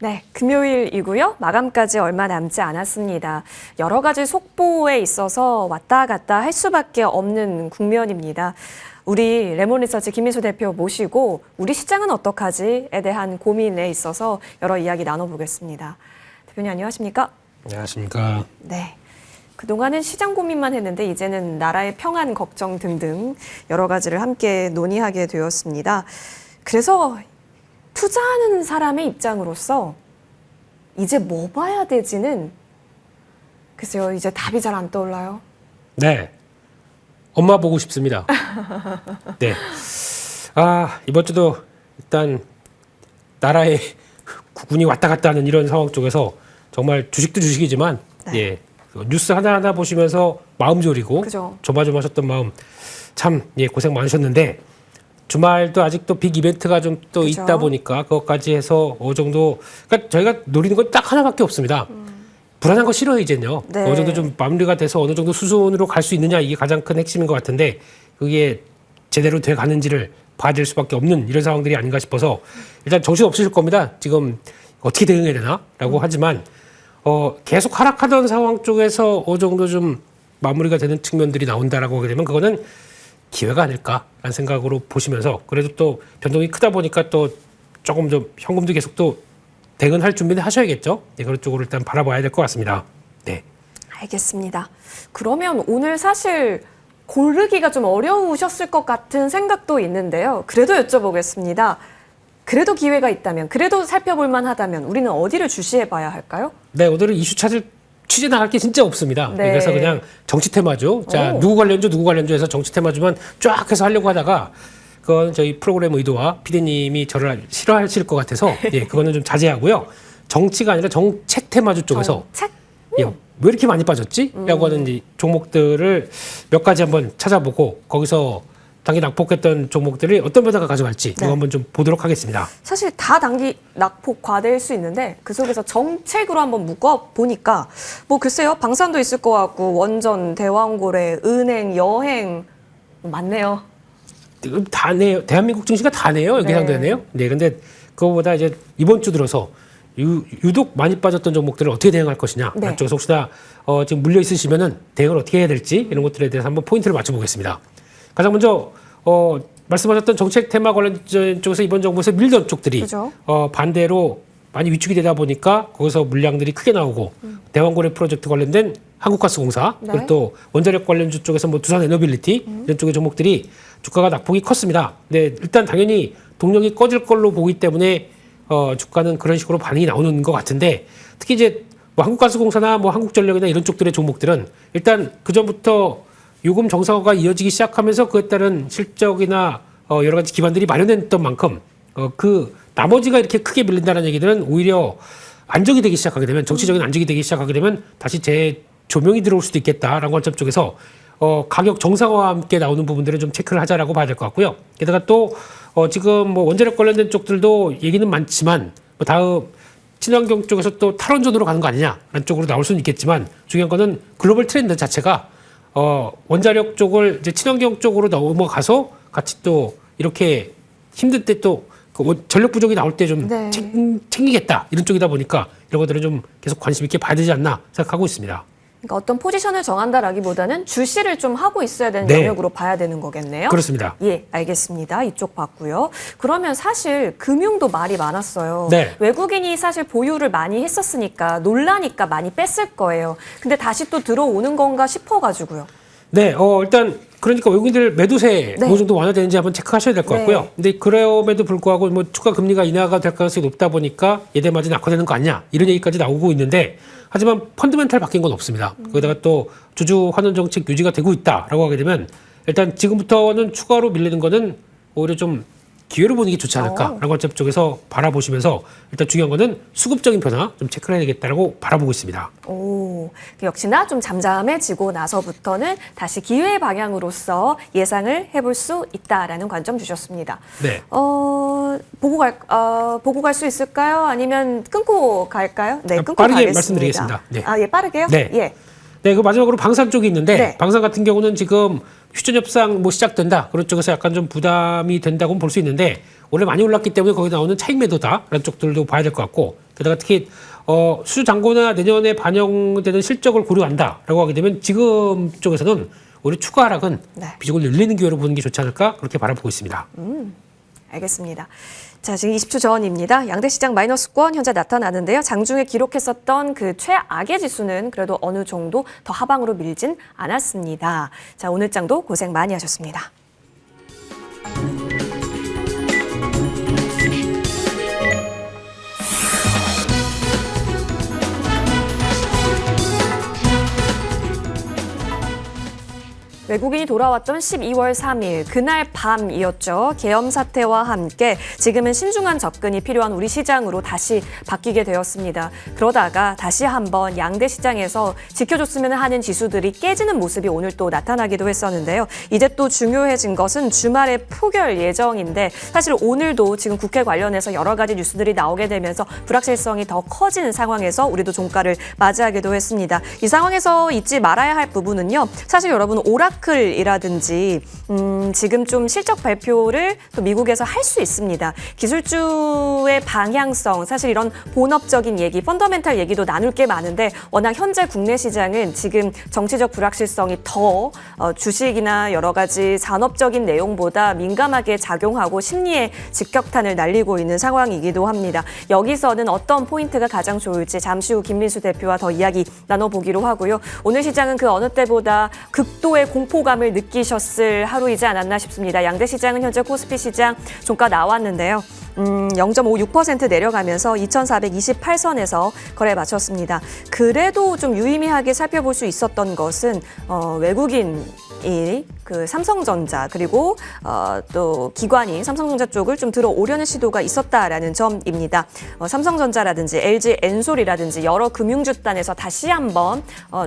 네, 금요일이고요. 마감까지 얼마 남지 않았습니다. 여러 가지 속보에 있어서 왔다 갔다 할 수밖에 없는 국면입니다. 우리 레몬리서치 김민수 대표 모시고 우리 시장은 어떡하지에 대한 고민에 있어서 여러 이야기 나눠보겠습니다. 대표님 안녕하십니까? 안녕하십니까? 네. 그동안은 시장 고민만 했는데 이제는 나라의 평안 걱정 등등 여러 가지를 함께 논의하게 되었습니다. 그래서 투자하는 사람의 입장으로서 이제 뭐 봐야 되지는 글쎄요, 이제 답이 잘 안 떠올라요. 네. 엄마 보고 싶습니다. 네. 이번 주도 일단 나라의 국군이 왔다 갔다 하는 이런 상황 쪽에서 정말 주식도 주식이지만 네. 예. 뉴스 하나하나 보시면서 마음 졸이고 그죠. 조마조마하셨던 마음 참 고생 많으셨는데 주말도 아직도 빅 이벤트가 좀 또 그죠. 있다 보니까 그것까지 해서 어느 정도 그러니까 저희가 노리는 건 딱 하나밖에 없습니다. 불안한 거 싫어요 이제는요. 네. 어느 정도 좀 마무리가 돼서 어느 정도 수순으로 갈 수 있느냐 이게 가장 큰 핵심인 것 같은데 그게 제대로 돼 가는지를 봐야 될 수밖에 없는 이런 상황들이 아닌가 싶어서 일단 정신 없으실 겁니다. 지금 어떻게 대응해야 되나라고 하지만 계속 하락하던 상황 쪽에서 어느 정도 좀 마무리가 되는 측면들이 나온다라고 하게 되면 그거는 기회가 아닐까라는 생각으로 보시면서 그래도 또 변동이 크다 보니까 또 조금 좀 현금도 계속 또 대응할 준비는 하셔야겠죠. 네, 그런 쪽으로 일단 바라봐야 될 것 같습니다. 네. 알겠습니다. 그러면 오늘 사실 고르기가 좀 어려우셨을 것 같은 생각도 있는데요. 그래도 여쭤보겠습니다. 그래도 기회가 있다면, 그래도 살펴볼 만하다면 우리는 어디를 주시해 봐야 할까요? 네, 오늘은 이슈 찾을 취재 나갈 게 진짜 없습니다. 네. 그래서 그냥 정치 테마죠. 자, 오. 누구 관련주 해서 정치 테마 주면 쫙 해서 하려고 하다가 그건 저희 프로그램 의도와 PD님이 저를 싫어하실 것 같아서 예, 그거는 좀 자제하고요. 정치가 아니라 정책 테마주 쪽에서 책? 예, 왜 이렇게 많이 빠졌지? 라고 하는 이 종목들을 몇 가지 한번 찾아보고 거기서 단기 낙폭했던 종목들을 어떤 변화가 가져갈지 네. 이거 한번 좀 보도록 하겠습니다. 사실 다 단기 낙폭과대일 수 있는데 그 속에서 정책으로 한번 묶어보니까 뭐 글쎄요. 방산도 있을 것 같고 원전, 대왕고래, 은행, 여행 많네요. 다 내요. 대한민국 증시가 다 내요. 여기 네. 상대네요. 네, 근데 그거보다 이제 이번 주 들어서 유독 많이 빠졌던 종목들을 어떻게 대응할 것이냐. 네. 쪽에서 혹시나 지금 물려 있으시면은 대응을 어떻게 해야 될지 이런 것들에 대해서 한번 포인트를 맞춰보겠습니다. 가장 먼저 말씀하셨던 정책 테마 관련 쪽에서 이번 정부에서 밀던 쪽들이 그죠. 반대로 많이 위축이 되다 보니까 거기서 물량들이 크게 나오고 대왕고래 프로젝트 관련된 한국가스공사 네. 그리고 또 원자력 관련주 쪽에서 뭐 두산에너빌리티 이런 쪽의 종목들이 주가가 낙폭이 컸습니다. 근데 일단 당연히 동력이 꺼질 걸로 보기 때문에 주가는 그런 식으로 반응이 나오는 것 같은데 특히 이제 뭐 한국가스공사나 뭐 한국전력이나 이런 쪽들의 종목들은 일단 그 전부터 요금 정상화가 이어지기 시작하면서 그에 따른 실적이나 여러 가지 기반들이 마련됐던 만큼 그 나머지가 이렇게 크게 밀린다는 얘기들은 오히려 안정이 되기 시작하게 되면 정치적인 안정이 되기 시작하게 되면 다시 재조명이 들어올 수도 있겠다라는 관점 쪽에서 가격 정상화와 함께 나오는 부분들을 좀 체크를 하자라고 봐야 될 것 같고요. 게다가 또 지금 뭐 원자력 관련된 쪽들도 얘기는 많지만 뭐 다음 친환경 쪽에서 또 탈원전으로 가는 거 아니냐라는 쪽으로 나올 수는 있겠지만 중요한 거는 글로벌 트렌드 자체가 원자력 쪽을 이제 친환경 쪽으로 넘어가서 같이 또 이렇게 힘들 때 또 전력 부족이 나올 때 좀 네. 챙기겠다 이런 쪽이다 보니까 이런 것들은 좀 계속 관심 있게 봐야 되지 않나 생각하고 있습니다. 그러니까 어떤 포지션을 정한다라기보다는 주시를 좀 하고 있어야 되는 네. 영역으로 봐야 되는 거겠네요. 그렇습니다. 예, 알겠습니다. 이쪽 봤고요. 그러면 사실 금융도 말이 많았어요. 네. 외국인이 사실 보유를 많이 했었으니까 놀라니까 많이 뺐을 거예요. 근데 다시 또 들어오는 건가 싶어가지고요. 네, 일단 그러니까 외국인들 매도세 네. 어느 정도 완화되는지 한번 체크하셔야 될 것 네. 같고요. 근데 그럼에도 불구하고 뭐 추가 금리가 인하가 될 가능성이 높다 보니까 예대 마진이 악화되는 거 아니냐 이런 얘기까지 나오고 있는데 하지만 펀드멘탈 바뀐 건 없습니다. 거기다가 또 주주 환원 정책 유지가 되고 있다라고 하게 되면 일단 지금부터는 추가로 밀리는 거는 오히려 좀 기회로 보는 게 좋지 않을까라는 관점 쪽에서 바라보시면서 일단 중요한 거는 수급적인 변화 좀 체크를 해야 되겠다라고 바라보고 있습니다. 오, 역시나 좀 잠잠해지고 나서부터는 다시 기회 방향으로서 예상을 해볼 수 있다라는 관점 주셨습니다. 네. 보고 갈 수 있을까요? 아니면 끊고 갈까요? 네, 끊고 빠르게 가겠습니다. 말씀드리겠습니다. 네. 예, 빠르게요? 네. 예. 네, 그 마지막으로 방산 쪽이 있는데 네. 방산 같은 경우는 지금 휴전 협상 뭐 시작된다 그런 쪽에서 약간 좀 부담이 된다고 볼 수 있는데 원래 많이 올랐기 때문에 거기 나오는 차익 매도다라는 쪽들도 봐야 될 것 같고 게다가 특히 수주 잔고나 내년에 반영되는 실적을 고려한다라고 하게 되면 지금 쪽에서는 오히려 추가 하락은 네. 비중을 늘리는 기회로 보는 게 좋지 않을까 그렇게 바라보고 있습니다. 알겠습니다. 자, 지금 20초 전입니다. 양대 시장 마이너스권 현재 나타나는데요. 장중에 기록했었던 그 최악의 지수는 그래도 어느 정도 더 하방으로 밀진 않았습니다. 자, 오늘 장도 고생 많이 하셨습니다. 외국인이 돌아왔던 12월 3일 그날 밤이었죠. 계엄 사태와 함께 지금은 신중한 접근이 필요한 우리 시장으로 다시 바뀌게 되었습니다. 그러다가 다시 한번 양대 시장에서 지켜줬으면 하는 지수들이 깨지는 모습이 오늘 또 나타나기도 했었는데요. 이제 또 중요해진 것은 주말에 표결 예정인데 사실 오늘도 지금 국회 관련해서 여러 가지 뉴스들이 나오게 되면서 불확실성이 더 커지는 상황에서 우리도 종가를 맞이하기도 했습니다. 이 상황에서 잊지 말아야 할 부분은요. 사실 여러분 오라클이라든지 지금 좀 실적 발표를 또 미국에서 할 수 있습니다. 기술주의 방향성, 사실 이런 본업적인 얘기, 펀더멘탈 얘기도 나눌 게 많은데 워낙 현재 국내 시장은 지금 정치적 불확실성이 더 주식이나 여러 가지 산업적인 내용보다 민감하게 작용하고 심리에 직격탄을 날리고 있는 상황이기도 합니다. 여기서는 어떤 포인트가 가장 좋을지 잠시 후 김민수 대표와 더 이야기 나눠보기로 하고요. 오늘 시장은 그 어느 때보다 극도의 공포감을 느끼셨을 하루이지 않았나 싶습니다. 양대 시장은 현재 코스피 시장 종가 나왔는데요. 0.56% 내려가면서 2,428선에서 거래 마쳤습니다. 그래도 좀 유의미하게 살펴볼 수 있었던 것은 외국인이 그 삼성전자 그리고 또 기관이 삼성전자 쪽을 좀 들어오려는 시도가 있었다라는 점입니다. 삼성전자라든지 LG 엔솔이라든지 여러 금융주단에서 다시 한번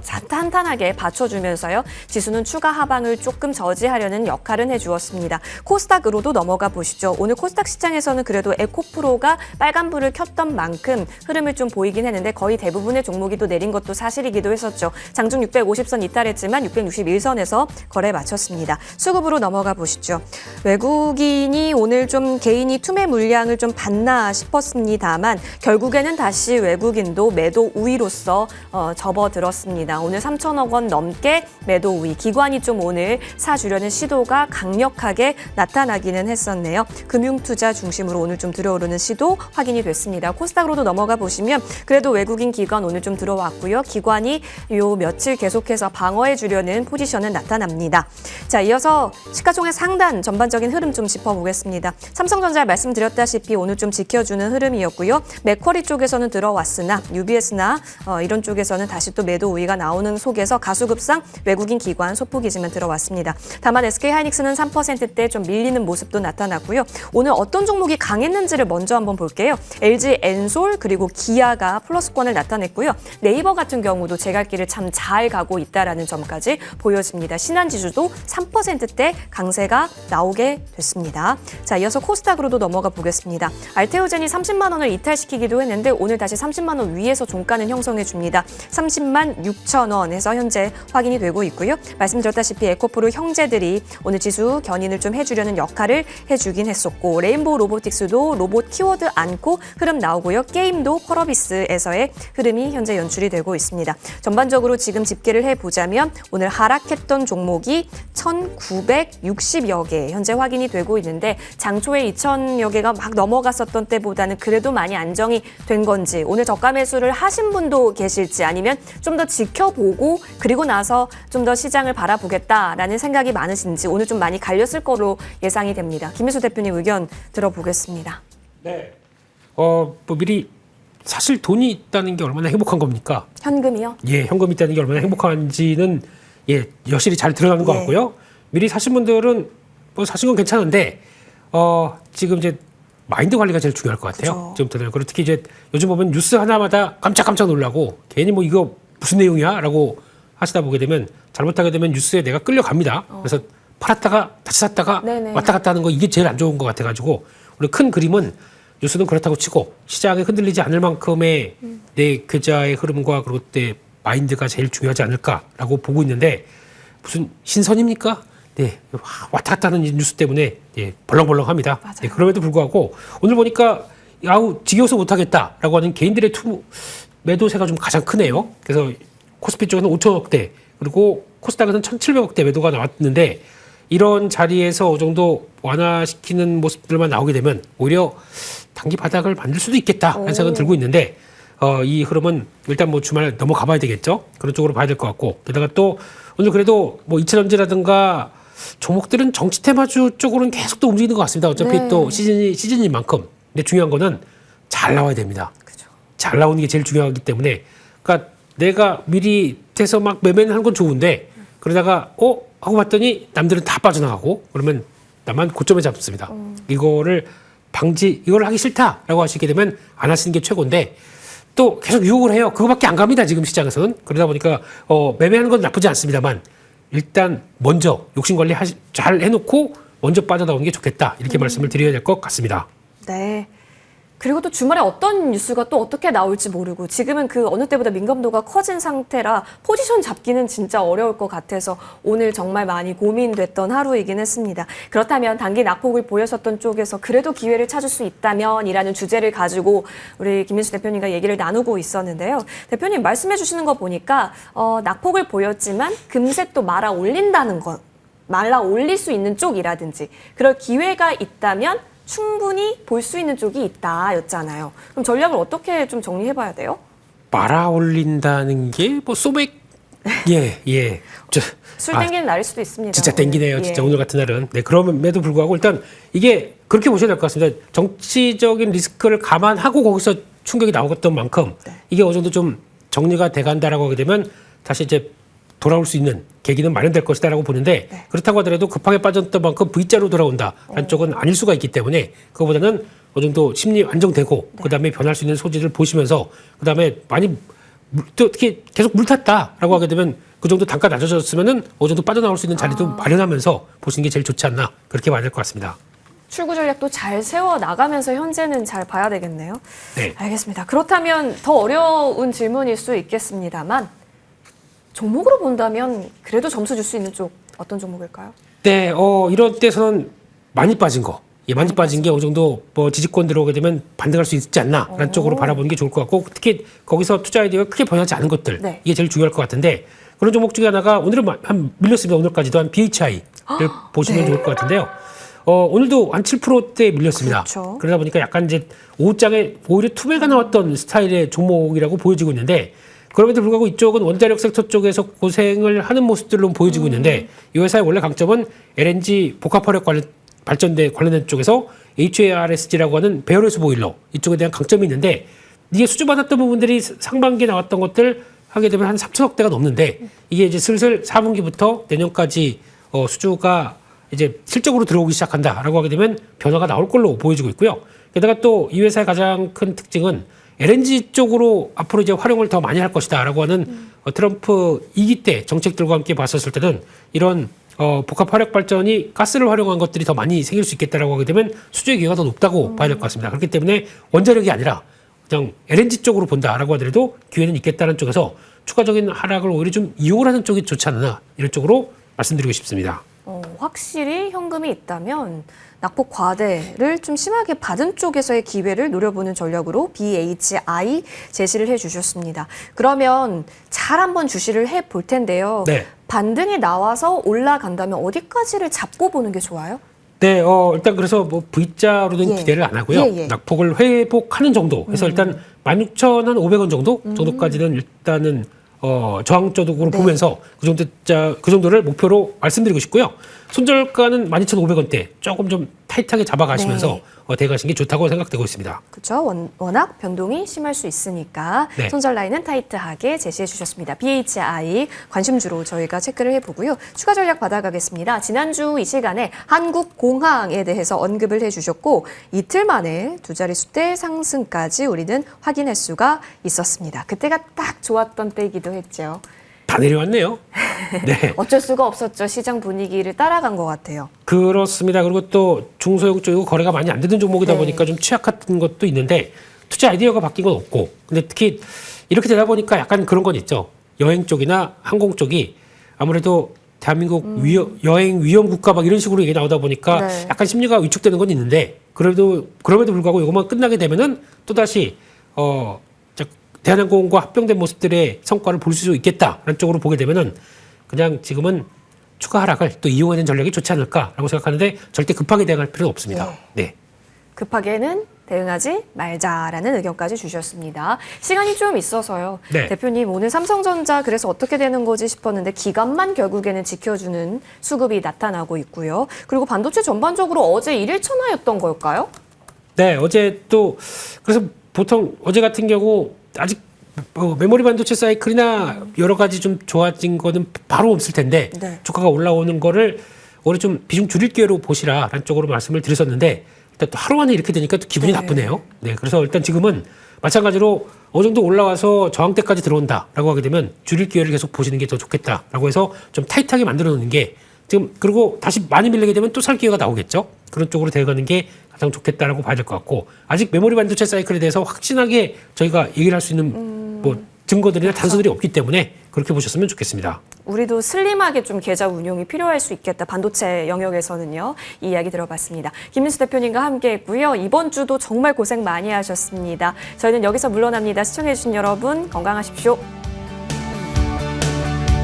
탄탄하게 받쳐주면서요. 지수는 추가 하방을 조금 저지하려는 역할은 해주었습니다. 코스닥으로도 넘어가 보시죠. 오늘 코스닥 시장에서는 그래도 에코프로가 빨간불을 켰던 만큼 흐름을 좀 보이긴 했는데 거의 대부분의 종목이 또 내린 것도 사실이기도 했었죠. 장중 650선 이탈했지만 661선에서 거래 마쳤습니다. 수급으로 넘어가 보시죠. 외국인이 오늘 좀 개인이 투매 물량을 좀 받나 싶었습니다만 결국에는 다시 외국인도 매도 우위로서 접어들었습니다. 오늘 3천억 원 넘게 매도 우위. 기관이 좀 오늘 사주려는 시도가 강력하게 나타나기는 했었네요. 금융투자 중심으로 오늘 좀 들어오르는 시도 확인이 됐습니다. 코스닥으로도 넘어가 보시면 그래도 외국인 기관 오늘 좀 들어왔고요. 기관이 요 며칠 계속해서 방어해 주려는 포지션은 나타납니다. 자, 이어서 시가총액 상단 전반적인 흐름 좀 짚어보겠습니다. 삼성전자 말씀드렸다시피 오늘 좀 지켜주는 흐름이었고요. 맥쿼리 쪽에서는 들어왔으나 UBS나 이런 쪽에서는 다시 또 매도 우위가 나오는 속에서 가수급상 외국인 기관 소폭이지만 들어왔습니다. 다만 SK하이닉스는 3%대 좀 밀리는 모습도 나타났고요. 오늘 어떤 종목이 강했는지를 먼저 한번 볼게요. LG 엔솔 그리고 기아가 플러스권을 나타냈고요. 네이버 같은 경우도 제 갈 길을 참 잘 가고 있다라는 점까지 보여집니다. 신한지주도 3%대 강세가 나오게 됐습니다. 자, 이어서 코스닥으로도 넘어가 보겠습니다. 알테오젠이 30만 원을 이탈시키기도 했는데 오늘 다시 30만 원 위에서 종가는 형성해 줍니다. 30만 6천 원에서 현재 확인이 되고 있고요. 말씀드렸다시피 에코프로 형제들이 오늘 지수 견인을 좀 해주려는 역할을 해주긴 했었고 레인보우 로보틱스도 로봇 키워드 안고 흐름 나오고요. 게임도 펄어비스에서의 흐름이 현재 연출이 되고 있습니다. 전반적으로 지금 집계를 해보자면 오늘 하락했던 종목이 1,960여 개 현재 확인이 되고 있는데 장초에 2,000여 개가 막 넘어갔었던 때보다는 그래도 많이 안정이 된 건지 오늘 저가 매수를 하신 분도 계실지 아니면 좀 더 지켜보고 그리고 나서 좀 더 시장을 바라보겠다라는 생각이 많으신지 오늘 좀 많이 갈렸을 거로 예상이 됩니다. 김민수 대표님 의견 들어보겠습니다. 네. 뭐 미리 사실 돈이 있다는 게 얼마나 행복한 겁니까? 현금이요? 예, 현금이 있다는 게 얼마나 행복한지는 여실히 잘 드러나는 것 같고요. 미리 사신 분들은 뭐 사신 건 괜찮은데 지금 이제 마인드 관리가 제일 중요할 것 같아요. 지금부터는. 그리고 특히 이제 요즘 보면 뉴스 하나마다 깜짝깜짝 놀라고 괜히 뭐 이거 무슨 내용이야라고 하시다 보게 되면 잘못하게 되면 뉴스에 내가 끌려갑니다. 그래서 팔았다가 다시 샀다가 네네. 왔다 갔다 하는 거 이게 제일 안 좋은 것 같아가지고 우리 큰 그림은 뉴스는 그렇다고 치고 시장에 흔들리지 않을 만큼의 내 계좌의 흐름과 그리고 내 마인드가 제일 중요하지 않을까라고 보고 있는데 무슨 신선입니까? 예, 왔다 갔다 하는 뉴스 때문에 예, 벌렁벌렁합니다. 맞아요. 예, 그럼에도 불구하고 오늘 보니까 아우 지겨워서 못하겠다라고 하는 개인들의 매도세가 좀 가장 크네요. 그래서 코스피 쪽에는 5천억대 그리고 코스닥에서는 1,700억대 매도가 나왔는데 이런 자리에서 어느 정도 완화시키는 모습들만 나오게 되면 오히려 단기 바닥을 만들 수도 있겠다 하는 생각은 들고 있는데 이 흐름은 일단 뭐 주말 넘어가 봐야 되겠죠. 그런 쪽으로 봐야 될 것 같고 게다가 또 오늘 그래도 뭐 이차전지라든가 종목들은 정치 테마주 쪽으로는 계속 또 움직이는 것 같습니다. 어차피 네. 또 시즌인 만큼. 근데 중요한 거는 잘 나와야 됩니다. 그죠. 잘 나오는 게 제일 중요하기 때문에 그러니까 내가 미리 돼서 막 매매는 하는 건 좋은데 그러다가 하고 봤더니 남들은 다 빠져나가고 그러면 나만 고점에 잡습니다. 이거를 이걸 하기 싫다라고 하시게 되면 안 하시는 게 최고인데 또 계속 유혹을 해요. 그거밖에 안 갑니다. 지금 시장에서는. 그러다 보니까 매매하는 건 나쁘지 않습니다만 일단 먼저 욕심 관리 잘 해놓고 먼저 빠져나오는 게 좋겠다. 이렇게 말씀을 드려야 될 것 같습니다. 네. 그리고 또 주말에 어떤 뉴스가 또 어떻게 나올지 모르고 지금은 그 어느 때보다 민감도가 커진 상태라 포지션 잡기는 진짜 어려울 것 같아서 오늘 정말 많이 고민됐던 하루이긴 했습니다. 그렇다면 단기 낙폭을 보였었던 쪽에서 그래도 기회를 찾을 수 있다면 이라는 주제를 가지고 우리 김민수 대표님과 얘기를 나누고 있었는데요. 대표님 말씀해 주시는 거 보니까 낙폭을 보였지만 금세 또 말아 올린다는 것, 말아 올릴 수 있는 쪽이라든지 그럴 기회가 있다면 충분히 볼 수 있는 쪽이 있다였잖아요. 그럼 전략을 어떻게 좀 정리해봐야 돼요? 말아 올린다는 게 뭐 소맥 예. 술 땡기는 날일 수도 있습니다. 진짜 땡기네요. 오늘. 진짜 오늘 같은 날은. 네, 그럼에도 불구하고 일단 이게 그렇게 보셔야 될 것 같습니다. 정치적인 리스크를 감안하고 거기서 충격이 나왔던 만큼 이게 어느 정도 좀 정리가 돼간다라고 하게 되면 다시 이제 돌아올 수 있는 계기는 마련될 것이다라고 보는데 그렇다고 하더라도 급하게 빠졌던 만큼 V자로 돌아온다라는 쪽은 아닐 수가 있기 때문에 그거보다는 어느 정도 심리 안정되고 그다음에 변할 수 있는 소지를 보시면서 그다음에 많이 또 어떻게 계속 물탔다라고 하게 되면 그 정도 단가 낮아졌으면은 어느 정도 빠져나올 수 있는 자리도 마련하면서 보시는 게 제일 좋지 않나 그렇게 봐야 될 것 같습니다. 출구 전략도 잘 세워 나가면서 현재는 잘 봐야 되겠네요. 네. 알겠습니다. 그렇다면 더 어려운 질문일 수 있겠습니다만 종목으로 본다면 그래도 점수 줄 수 있는 쪽 어떤 종목일까요? 네, 이런 때서는 많이 빠진 거. 많이 빠진 게 어느 정도 뭐 지지권 들어오게 되면 반등할 수 있지 않나라는 쪽으로 바라보는 게 좋을 것 같고 특히 거기서 투자 아이디어가 크게 변하지 않은 것들 이게 제일 중요할 것 같은데 그런 종목 중에 하나가 오늘은 한 밀렸습니다. 오늘까지도 한 BHI를 보시면 좋을 것 같은데요. 오늘도 한 7%대 밀렸습니다. 그렇죠. 그러다 보니까 약간 이제 오후장에 오히려 투매가 나왔던 스타일의 종목이라고 보여지고 있는데 그럼에도 불구하고 이쪽은 원자력 섹터 쪽에서 고생을 하는 모습들로 보여지고 있는데 이 회사의 원래 강점은 LNG 복합화력 발전대 관련된 쪽에서 HARSG라고 하는 배열회수 보일러 이쪽에 대한 강점이 있는데 이게 수주받았던 부분들이 상반기에 나왔던 것들 하게 되면 한 3천억대가 넘는데 이게 이제 슬슬 4분기부터 내년까지 수주가 이제 실적으로 들어오기 시작한다라고 하게 되면 변화가 나올 걸로 보여지고 있고요. 게다가 또 이 회사의 가장 큰 특징은 LNG 쪽으로 앞으로 이제 활용을 더 많이 할 것이다라고 하는 트럼프 2기 때 정책들과 함께 봤었을 때는 이런 복합 화력 발전이 가스를 활용한 것들이 더 많이 생길 수 있겠다라고 하게 되면 수주의 기회가 더 높다고 봐야 될 것 같습니다. 그렇기 때문에 원자력이 아니라 그냥 LNG 쪽으로 본다라고 하더라도 기회는 있겠다는 쪽에서 추가적인 하락을 오히려 좀 이용을 하는 쪽이 좋지 않나 이런 쪽으로 말씀드리고 싶습니다. 확실히 현금이 있다면 낙폭 과대를 좀 심하게 받은 쪽에서의 기회를 노려보는 전략으로 BHI 제시를 해주셨습니다. 그러면 잘 한번 주시를 해볼 텐데요. 네. 반등이 나와서 올라간다면 어디까지를 잡고 보는 게 좋아요? 네, 일단 그래서 뭐 V자로는 기대를 안 하고요. 낙폭을 회복하는 정도 해서 일단 16,500원 정도까지는 일단은 저항적으로 보면서 그 정도를 목표로 말씀드리고 싶고요. 손절가는 12,500원대 조금 좀 타이트하게 잡아가시면서 대가시는 게 좋다고 생각되고 있습니다. 그렇죠. 워낙 변동이 심할 수 있으니까 손절 라인은 타이트하게 제시해 주셨습니다. BHI 관심주로 저희가 체크를 해보고요. 추가 전략 받아가겠습니다. 지난주 이 시간에 한국공항에 대해서 언급을 해주셨고 이틀 만에 두 자릿수대 상승까지 우리는 확인할 수가 있었습니다. 그때가 딱 좋았던 때이기도 했죠. 다 내려왔네요. 네. 어쩔 수가 없었죠. 시장 분위기를 따라간 것 같아요. 그렇습니다. 그리고 또 중소형 쪽이고 거래가 많이 안 되는 종목이다 보니까 좀 취약한 것도 있는데 투자 아이디어가 바뀐 건 없고 근데 특히 이렇게 되다 보니까 약간 그런 건 있죠. 여행 쪽이나 항공 쪽이 아무래도 대한민국 여행 위험 국가 막 이런 식으로 얘기 나오다 보니까 네. 약간 심리가 위축되는 건 있는데 그럼에도 불구하고 이것만 끝나게 되면은 또 다시 대한항공과 합병된 모습들의 성과를 볼 수 있겠다라는 쪽으로 보게 되면은 그냥 지금은 추가 하락을 또 이용하는 전략이 좋지 않을까라고 생각하는데 절대 급하게 대응할 필요는 없습니다. 네. 급하게는 대응하지 말자라는 의견까지 주셨습니다. 시간이 좀 있어서요. 네. 대표님, 오늘 삼성전자 그래서 어떻게 되는 거지 싶었는데 기간만 결국에는 지켜주는 수급이 나타나고 있고요. 그리고 반도체 전반적으로 어제 일일천하였던 걸까요? 네, 어제 또 그래서 보통 어제 같은 경우 아직 메모리 반도체 사이클이나 여러 가지 좀 좋아진 거는 바로 없을 텐데 네. 주가가 올라오는 거를 올해 좀 비중 줄일 기회로 보시라라는 쪽으로 말씀을 드렸었는데 일단 또 하루 만에 이렇게 되니까 또 기분이 나쁘네요. 네, 그래서 일단 지금은 마찬가지로 어느 정도 올라와서 저항대까지 들어온다라고 하게 되면 줄일 기회를 계속 보시는 게 더 좋겠다라고 해서 좀 타이트하게 만들어 놓는 게 지금 그리고 다시 많이 밀리게 되면 또 살 기회가 나오겠죠. 그런 쪽으로 대응하는 게 가장 좋겠다라고 봐야 될 것 같고 아직 메모리 반도체 사이클에 대해서 확신하게 저희가 얘기를 할 수 있는 뭐 증거들이나 단서들이 없기 때문에 그렇게 보셨으면 좋겠습니다. 우리도 슬림하게 좀 계좌 운용이 필요할 수 있겠다. 반도체 영역에서는요. 이 이야기 들어봤습니다. 김민수 대표님과 함께했고요. 이번 주도 정말 고생 많이 하셨습니다. 저희는 여기서 물러납니다. 시청해주신 여러분 건강하십시오.